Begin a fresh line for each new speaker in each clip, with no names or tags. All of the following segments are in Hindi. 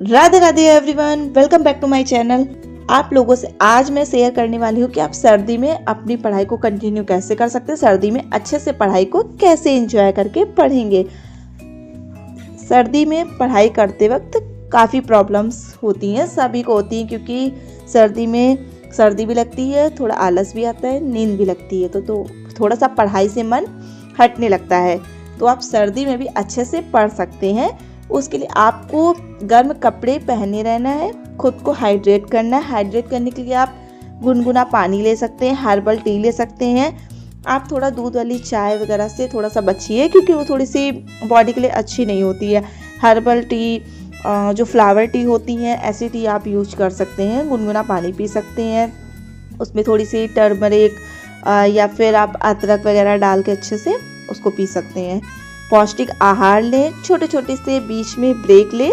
Radhe Radhe everyone, welcome back to my channel. आप लोगों से आज मैं शेयर करने वाली हूँ कि आप सर्दी में अपनी पढ़ाई को कंटिन्यू कैसे कर सकते हैं, सर्दी में अच्छे से पढ़ाई को कैसे एंजॉय करके पढ़ेंगे। सर्दी में पढ़ाई करते वक्त काफ़ी प्रॉब्लम्स होती हैं, सभी को होती हैं, क्योंकि सर्दी में सर्दी भी लगती है, थोड़ा आलस भी आता है, नींद भी लगती है, तो थोड़ा सा पढ़ाई से मन हटने लगता है। तो आप सर्दी में भी अच्छे से पढ़ सकते हैं। उसके लिए आपको गर्म कपड़े पहने रहना है, खुद को हाइड्रेट करना है। हाइड्रेट करने के लिए आप गुनगुना पानी ले सकते हैं, हर्बल टी ले सकते हैं। आप थोड़ा दूध वाली चाय वगैरह से थोड़ा सा बचिए, क्योंकि वो थोड़ी सी बॉडी के लिए अच्छी नहीं होती है। हर्बल टी, जो फ्लावर टी होती हैं, ऐसी टी आप यूज कर सकते हैं। गुनगुना पानी पी सकते हैं, उसमें थोड़ी सी टर्मरिक या फिर आप अदरक वगैरह डाल के अच्छे से उसको पी सकते हैं। पौष्टिक आहार लें, छोटे छोटे से बीच में ब्रेक लें,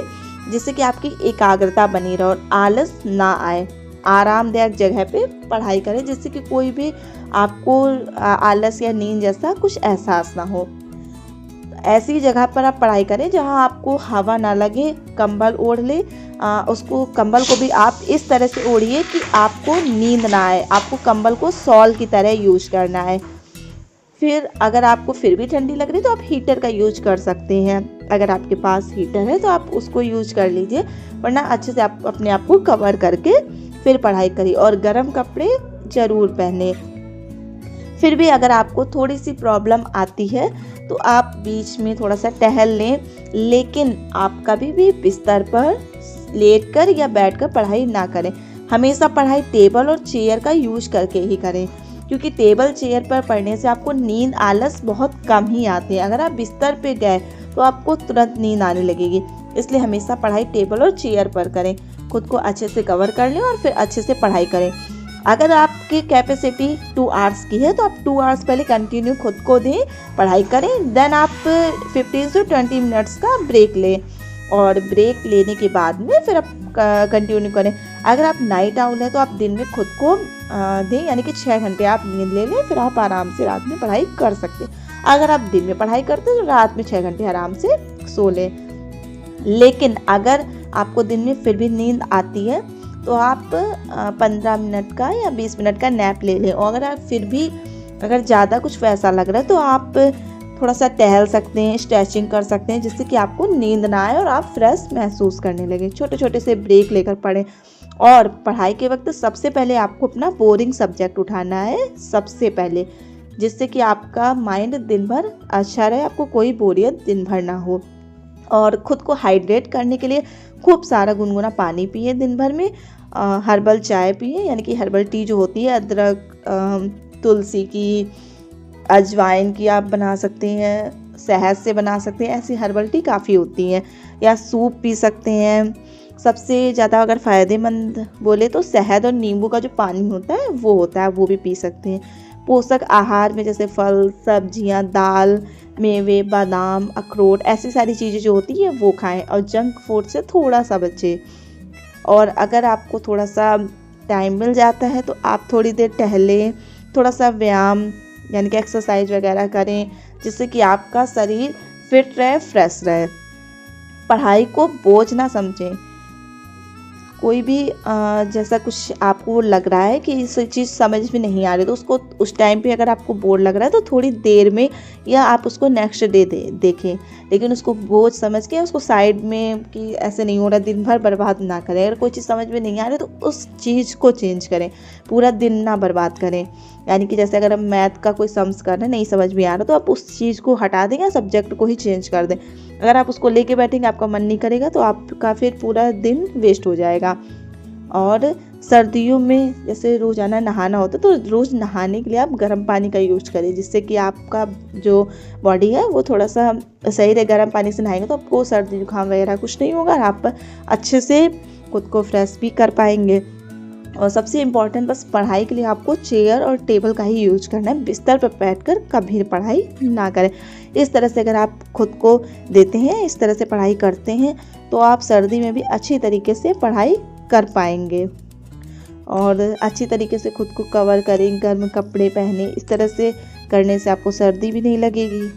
जिससे कि आपकी एकाग्रता बनी रहे और आलस ना आए। आरामदायक जगह पे पढ़ाई करें, जिससे कि कोई भी आपको आलस या नींद जैसा कुछ एहसास ना हो। ऐसी जगह पर आप पढ़ाई करें जहां आपको हवा ना लगे। कंबल ओढ़ ले, उसको कंबल को भी आप इस तरह से ओढ़िए कि आपको नींद ना आए। आपको कंबल को शॉल की तरह यूज करना है। फिर अगर आपको फिर भी ठंडी लग रही है तो आप हीटर का यूज कर सकते हैं। अगर आपके पास हीटर है तो आप उसको यूज कर लीजिए, वरना अच्छे से आप अपने आप को कवर करके फिर पढ़ाई करिए। और गर्म कपड़े ज़रूर पहने। फिर भी अगर आपको थोड़ी सी प्रॉब्लम आती है तो आप बीच में थोड़ा सा टहल लें, लेकिन आप कभी भी बिस्तर पर लेटकर या बैठकर पढ़ाई ना करें। हमेशा पढ़ाई टेबल और चेयर का यूज करके ही करें, क्योंकि टेबल चेयर पर पढ़ने से आपको नींद आलस बहुत कम ही आते हैं। अगर आप बिस्तर पे गए तो आपको तुरंत नींद आने लगेगी। इसलिए हमेशा पढ़ाई टेबल और चेयर पर करें। खुद को अच्छे से कवर कर लें और फिर अच्छे से पढ़ाई करें। अगर आपकी कैपेसिटी 2 आवर्स की है तो आप 2 आवर्स पहले कंटिन्यू खुद को दें, पढ़ाई करें। देन आप 15 से 20 मिनट्स का ब्रेक लें, और ब्रेक लेने के बाद में फिर आप कंटिन्यू करें। अगर आप नाइट आउल हैं तो आप दिन में खुद को दें, यानी कि 6 घंटे आप नींद ले लें, फिर आप आराम से रात में पढ़ाई कर सकते हैं। अगर आप दिन में पढ़ाई करते हैं तो रात में 6 घंटे आराम से सो लें। लेकिन अगर आपको दिन में फिर भी नींद आती है तो आप 15 मिनट का या 20 मिनट का नैप ले लें। और अगर ज़्यादा कुछ वैसा लग रहा है तो आप थोड़ा सा टहल सकते हैं, स्ट्रेचिंग कर सकते हैं, जिससे कि आपको नींद ना आए और आप फ्रेश महसूस करने लगे। छोटे छोटे से ब्रेक लेकर पढ़ें। और पढ़ाई के वक्त सबसे पहले आपको अपना बोरिंग सब्जेक्ट उठाना है सबसे पहले, जिससे कि आपका माइंड दिन भर अच्छा रहे, आपको कोई बोरियत दिन भर ना हो। और ख़ुद को हाइड्रेट करने के लिए खूब सारा गुनगुना पानी पिए दिन भर में। हर्बल चाय पिए, यानी कि हर्बल टी जो होती है, अदरक, तुलसी की, अजवाइन की आप बना सकते हैं, शहद से बना सकते हैं। ऐसी हर्बल टी काफ़ी होती हैं। या सूप पी सकते हैं। सबसे ज़्यादा अगर फ़ायदेमंद बोले तो शहद और नींबू का जो पानी होता है वो होता है, वो भी पी सकते हैं। पोषक आहार में जैसे फल, सब्जियां, दाल, मेवे, बादाम, अखरोट, ऐसी सारी चीज़ें जो होती हैं वो खाएं। और जंक फूड से थोड़ा सा बचें। और अगर आपको थोड़ा सा टाइम मिल जाता है तो आप थोड़ी देर टहलें, थोड़ा सा व्यायाम यानी कि एक्सरसाइज वगैरह करें, जिससे कि आपका शरीर फिट रहे, फ्रेश रहे। पढ़ाई को बोझ ना समझें। कोई भी जैसा कुछ आपको लग रहा है कि इस चीज़ समझ में नहीं आ रही, तो उसको उस टाइम पे अगर आपको बोर लग रहा है तो थोड़ी देर में या आप उसको नेक्स्ट डे देखें, लेकिन उसको बोझ समझ के उसको साइड में कि ऐसे नहीं हो रहा, दिन भर बर्बाद ना करें। अगर कोई चीज़ समझ में नहीं आ रही तो उस चीज़ को चेंज करें, पूरा दिन ना बर्बाद करें। यानी कि जैसे अगर हम मैथ का कोई सम्स कर रहे हैं, नहीं समझ में आ रहा, तो आप उस चीज़ को हटा दें या सब्जेक्ट को ही चेंज कर दें। अगर आप उसको लेके बैठेंगे, आपका मन नहीं करेगा, तो आपका फिर पूरा दिन वेस्ट हो जाएगा। और सर्दियों में जैसे रोज़ाना नहाना होता है, तो रोज़ नहाने के लिए आप गर्म पानी का यूज करें, जिससे कि आपका जो बॉडी है वो थोड़ा सा सही रहे। गर्म पानी से नहाएंगे तो आपको सर्दी जुकाम वगैरह कुछ नहीं होगा, और आप अच्छे से खुद को फ्रेश भी कर पाएंगे। और सबसे इम्पॉर्टेंट, बस पढ़ाई के लिए आपको चेयर और टेबल का ही यूज करना है। बिस्तर पर बैठकर कभी पढ़ाई ना करें। इस तरह से अगर आप खुद को देते हैं, इस तरह से पढ़ाई करते हैं, तो आप सर्दी में भी अच्छी तरीके से पढ़ाई कर पाएंगे। और अच्छी तरीके से खुद को कवर करें, गर्म कपड़े पहने। इस तरह से करने से आपको सर्दी भी नहीं लगेगी।